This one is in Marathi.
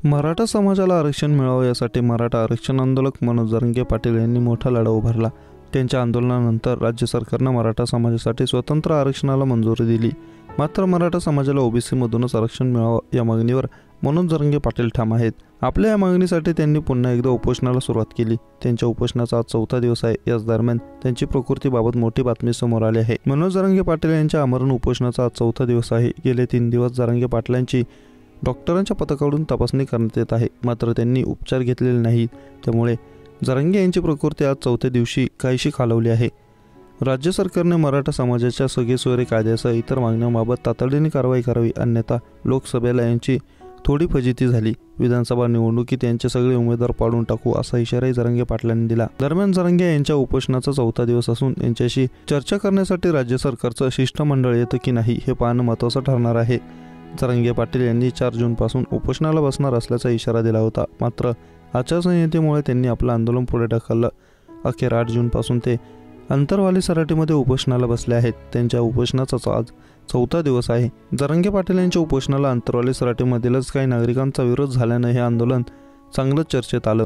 मराठा समाजाला आरक्षण मिळावं यासाठी मराठा आरक्षण आंदोलक मनोज जरांगे पाटील यांनी मोठा लढा उभारला। त्यांच्या आंदोलनानंतर राज्य सरकारने मराठा समाजासाठी स्वतंत्र आरक्षणाला मंजुरी दिली। मात्र मराठा समाजाला ओबीसी मधूनच आरक्षण मिळावं या मागणीवर मनोज जरांगे पाटील ठाम आहेत। आपल्या या मागणीसाठी त्यांनी पुन्हा एकदा उपोषणाला सुरुवात केली। त्यांच्या उपोषणाचा आज 4था दिवस आहे। याच दरम्यान त्यांची प्रकृतीबाबत मोठी बातमी समोर आली आहे। मनोज जरांगे पाटील यांच्या आमरण उपोषणाचा आज 4था दिवस आहे। गेले 3 दिवस जरांगे पाटलांची डॉक्टरांच्या पथकाकडून तपासणी करण्यात येत आहे, मात्र त्यांनी उपचार घेतलेले नाहीत। त्यामुळे जरांगे यांची प्रकृती आज 4थ्या दिवशी काहीशी खालावली आहे। राज्य सरकारने मराठा समाजाच्या सगळेसोयरे कायद्यासह इतर मागण्यांबाबत तातडीने कारवाई करावी, अन्यथा लोकसभेला यांची थोडी फजिती झाली। विधानसभा निवडणुकीत यांचे सगळे उमेदवार पाडून टाकू असा इशाराही जरांगे पाटलांनी दिला। दरम्यान जरांगे यांच्या उपोषणाचा 4था दिवस असून यांच्याशी चर्चा करण्यासाठी राज्य सरकारचं शिष्टमंडळ येतं की नाही हे पाहणं महत्त्वाचं ठरणार आहे। जरांगे पाटील यांनी 4 जूनपासून उपोषणाला बसणार असल्याचा इशारा दिला होता, मात्र आचारसंहितेमुळे त्यांनी आपलं आंदोलन पुढे ढकललं। अखेर 8 जूनपासून ते अंतरवाली सराटीमध्ये उपोषणाला बसले आहेत। त्यांच्या उपोषणाचा आज 4था दिवस आहे। जरांगे पाटील यांच्या उपोषणाला अंतरवाली सराटीमधीलच काही नागरिकांचा विरोध झाल्यानं हे आंदोलन चांगलंच चर्चेत आलं।